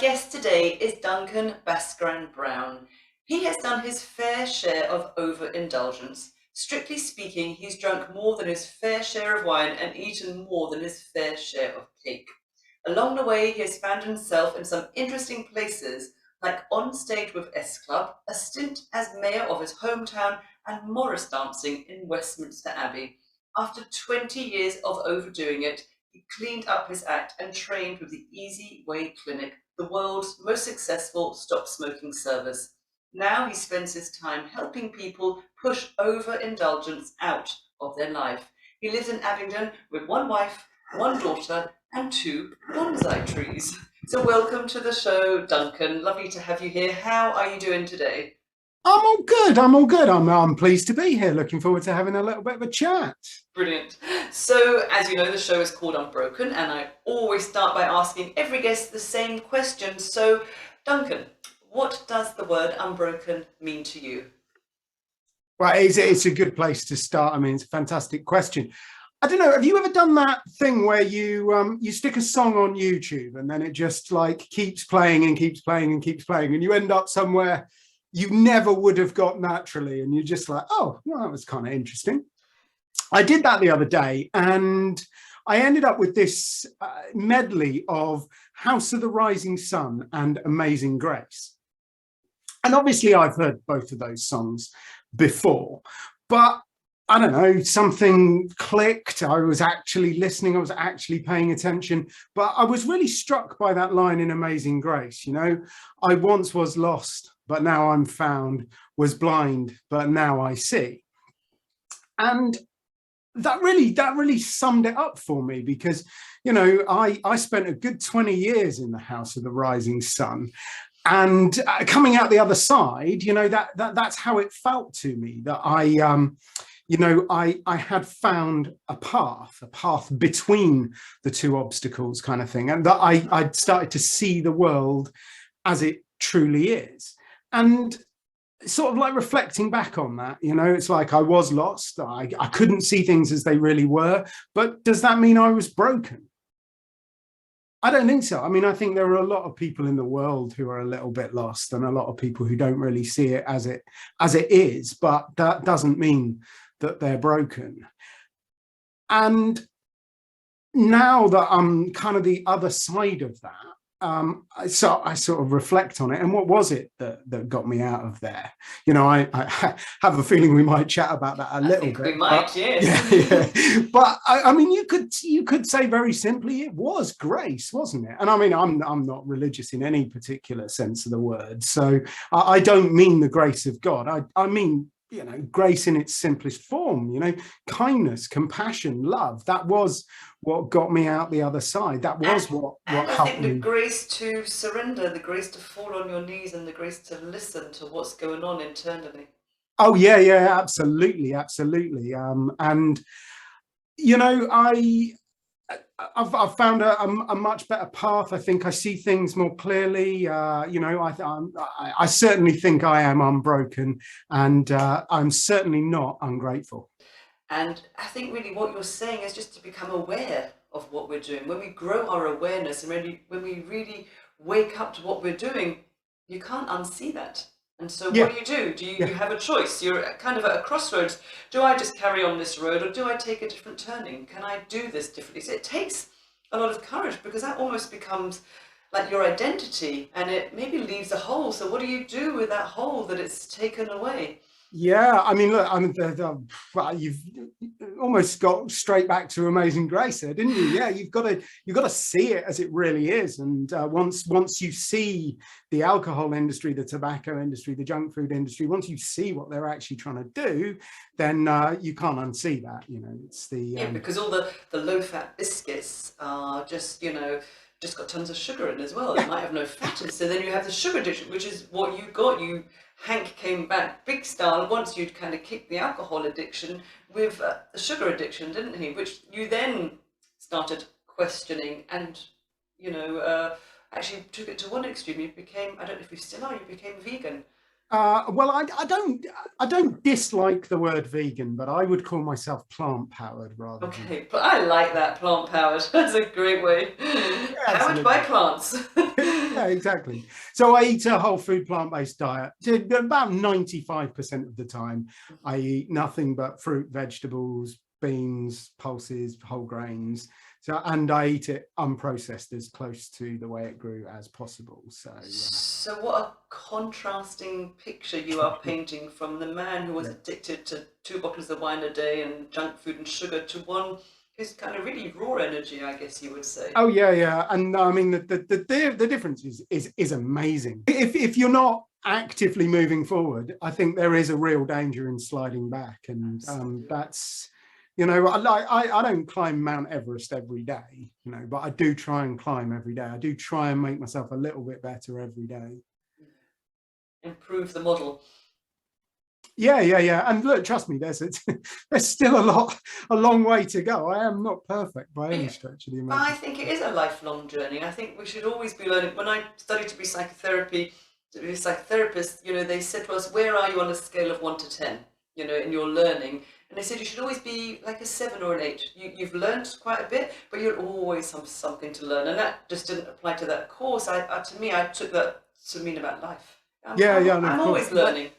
guest today is Duncan Bhaskaran Brown. He has done his fair share of overindulgence. Strictly speaking, he's drunk more than his fair share of wine and eaten more than his fair share of cake. Along the way, he has found himself in some interesting places, like on stage with S Club, a stint as mayor of his hometown, and Morris dancing in Westminster Abbey. After 20 years of overdoing it, he cleaned up his act and trained with the Easyway Clinic, the world's most successful stop smoking service. Now he spends his time helping people push overindulgence out of their life. He lives in Abingdon with one wife, one daughter, and two bonsai trees. So welcome to the show, Duncan. Lovely to have you here. How are you doing today? I'm all good. I'm all good. I'm pleased to be here. Looking forward to having a little bit of a chat. Brilliant. So, as you know, the show is called Unbroken, and I always start by asking every guest the same question. So, Duncan, what does the word unbroken mean to you? Well, it's a good place to start. I mean, it's a fantastic question. I don't know. Have you ever done that thing where you stick a song on YouTube and then it just like keeps playing and keeps playing and keeps playing, and you end up somewhere you never would have got naturally, and you're just like, oh, well, that was kind of interesting. I did that the other day, and I ended up with this medley of House of the Rising Sun and Amazing Grace. And obviously I've heard both of those songs before, but I don't know, something clicked. I was actually listening, I was actually paying attention, but I was really struck by that line in Amazing Grace. You know, I once was lost, but now I'm found, was blind, but now I see. And that really summed it up for me, because, you know, I spent a good 20 years in the House of the Rising Sun, and coming out the other side, you know, that's how it felt to me, that I had found a path between the two obstacles, kind of thing, and that I'd started to see the world as it truly is. And sort of like reflecting back on that, you know, it's like I was lost. I couldn't see things as they really were. But does that mean I was broken? I don't think so. I mean, I think there are a lot of people in the world who are a little bit lost, and a lot of people who don't really see it as it is, but that doesn't mean that they're broken. And now that I'm kind of the other side of that, so I sort of reflect on it, and what was it that got me out of there? You know, I have a feeling we might chat about that a little bit. We might, but, yes. Yeah. But I mean, you could say very simply, it was grace, wasn't it? And I mean, I'm not religious in any particular sense of the word, so I don't mean the grace of God. I mean, you know, grace in its simplest form, you know, kindness, compassion, love. That was what got me out the other side. That was what helped me. I think the grace to surrender, the grace to fall on your knees, and the grace to listen to what's going on internally. Oh, yeah, absolutely. And, you know, I've found a much better path. I think I see things more clearly. You know, I certainly think I am unbroken, and I'm certainly not ungrateful. And I think really what you're saying is just to become aware of what we're doing. When we grow our awareness, and when we really wake up to what we're doing, you can't unsee that. And so what do? You have a choice. You're kind of at a crossroads. Do I just carry on this road, or do I take a different turning? Can I do this differently? So it takes a lot of courage, because that almost becomes like your identity, and it maybe leaves a hole. So what do you do with that hole that it's taken away? Yeah, I mean, look, well, you've almost got straight back to Amazing Grace there, didn't you? Yeah, you've got to see it as it really is. And once you see the alcohol industry, the tobacco industry, the junk food industry, once you see what they're actually trying to do, then you can't unsee that. You know, it's the because all the low-fat biscuits are just, you know, just got tons of sugar in as well. They might have no fat in. So then you have the sugar addiction, which is what you got. Hank came back big style once you'd kind of kicked the alcohol addiction with the sugar addiction, didn't he? Which you then started questioning, and, you know, actually took it to one extreme. You became, I don't know if you still are, you became vegan. Well, I don't dislike the word vegan, but I would call myself plant-powered rather. Okay, but I like that, plant-powered. That's a great way. Yeah, Powered by plants. Yeah, exactly. So I eat a whole food plant-based diet. About 95% of the time, I eat nothing but fruit, vegetables, beans, pulses, whole grains. So, and I eat it unprocessed, as close to the way it grew as possible. So what a contrasting picture you are painting, from the man who was addicted to 2 bottles of wine a day and junk food and sugar, to one who's kind of really raw energy, I guess you would say. Oh yeah. And I mean, the difference is amazing. If you're not actively moving forward, I think there is a real danger in sliding back. And that's, you know, I don't climb Mount Everest every day, you know, but I do try and climb every day. I do try and make myself a little bit better every day. Improve the model. Yeah. And look, trust me, there's still a long way to go. I am not perfect by any stretch of the imagination. I think it is a lifelong journey. I think we should always be learning. When I studied to be a psychotherapist, you know, they said to us, where are you on a scale of 1 to 10, you know, in your learning? And they said you should always be like a 7 or an 8. You've learned quite a bit, but you'll always have something to learn. And that just didn't apply to that course. To me, I took that to mean about life. I'm always learning.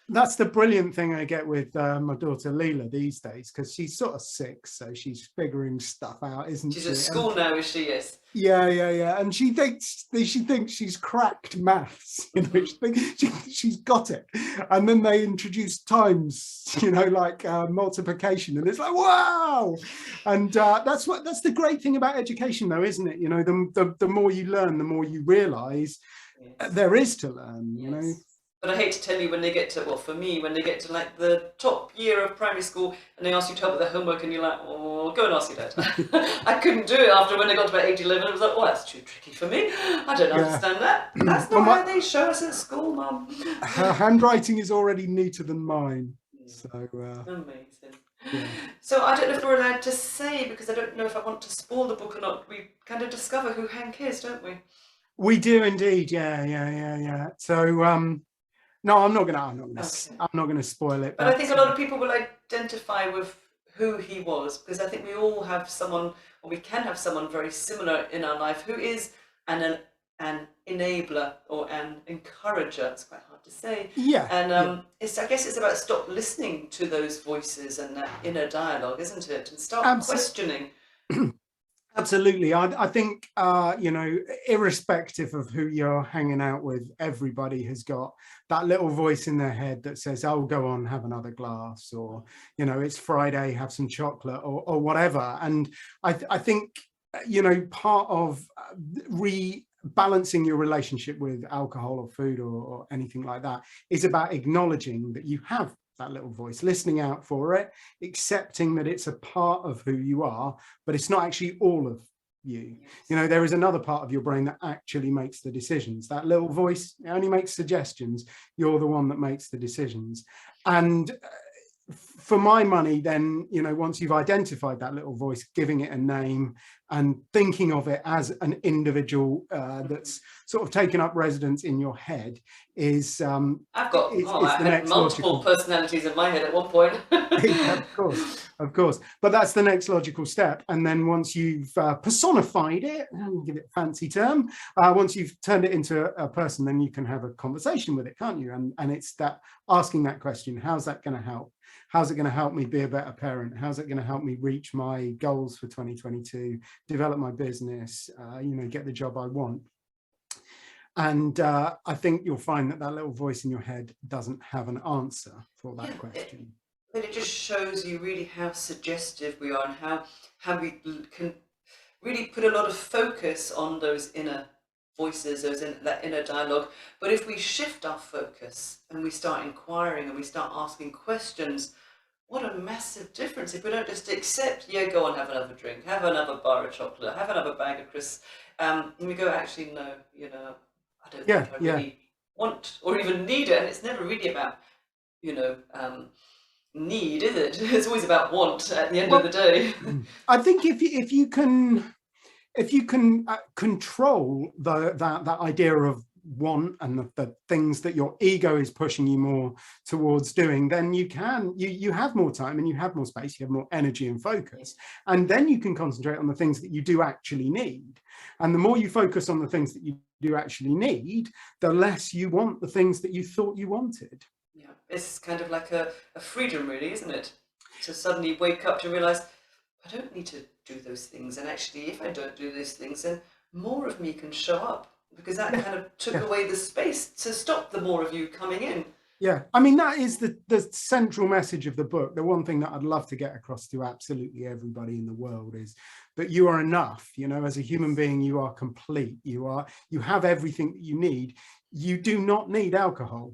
That's the brilliant thing I get with my daughter Leela these days, because she's sort of 6, so she's figuring stuff out, isn't she? She's at school now, is she? Yes. Yeah. And she thinks she's cracked maths. You know, she's got it. And then they introduce times, you know, like multiplication, and it's like, wow. And that's the great thing about education, though, isn't it? You know, the more you learn, the more you realise there is to learn. You know. But I hate to tell you, when they get to, well, for me, when they get to like the top year of primary school and they ask you to help with their homework and you're like, oh, go and ask your dad. I couldn't do it after when they got to about age 11. I was like, oh, that's too tricky for me. I don't understand that. That's not how they show us at school, Mum. Her handwriting is already neater than mine. So amazing. Yeah. So I don't know if we're allowed to say, because I don't know if I want to spoil the book or not. We kind of discover who Hank is, don't we? We do indeed. Yeah. So no, I'm not gonna spoil it. But I think a lot of people will identify with who he was, because I think we all have someone, or we can have someone very similar in our life who is an enabler or an encourager. It's quite hard to say. Yeah. And I guess it's about stop listening to those voices and that inner dialogue, isn't it? And start questioning. Absolutely. I think, you know, irrespective of who you're hanging out with, everybody has got that little voice in their head that says, oh, go on, have another glass, or, you know, it's Friday, have some chocolate, or whatever. And I think, you know, part of rebalancing your relationship with alcohol or food or anything like that is about acknowledging that you have that little voice, listening out for it, accepting that it's a part of who you are, but it's not actually all of you. You know, there is another part of your brain that actually makes the decisions. That little voice only makes suggestions. You're the one that makes the decisions. And for my money, then, you know, once you've identified that little voice, giving it a name and thinking of it as an individual that's sort of taken up residence in your head is I've got I had multiple personalities in my head at one point. Yeah, of course, but that's the next logical step. And then once you've personified it, and give it a fancy term, once you've turned it into a person, then you can have a conversation with it, can't you? And it's that asking that question: how's that going to help? How's it going to help me be a better parent? How's it going to help me reach my goals for 2022, develop my business, you know, get the job I want? And I think you'll find that that little voice in your head doesn't have an answer for that question. But it just shows you really how suggestive we are, and how we can really put a lot of focus on those inner voices, that inner dialogue. But if we shift our focus and we start inquiring and we start asking questions, what a massive difference. If we don't just accept, yeah, go on, have another drink, have another bar of chocolate, have another bag of crisps, and we go, actually, no, you know, I don't think I really want or even need it. And it's never really about, you know, need, is it? It's always about want at the end of the day. I think if you can control that idea of want and the things that your ego is pushing you more towards doing, then you have more time and you have more space, you have more energy and focus, and then you can concentrate on the things that you do actually need. And the more you focus on the things that you do actually need, the less you want the things that you thought you wanted. Yeah, it's kind of like a freedom, really, isn't it? To suddenly wake up to realize I don't need to do those things, and actually if I don't do those things, then more of me can show up, because that kind of took away the space to stop the more of you coming in. Yeah, I mean, that is the central message of the book. The one thing that I'd love to get across to absolutely everybody in the world is that you are enough. You know, as a human being, you are complete. You have everything that you need. You do not need alcohol.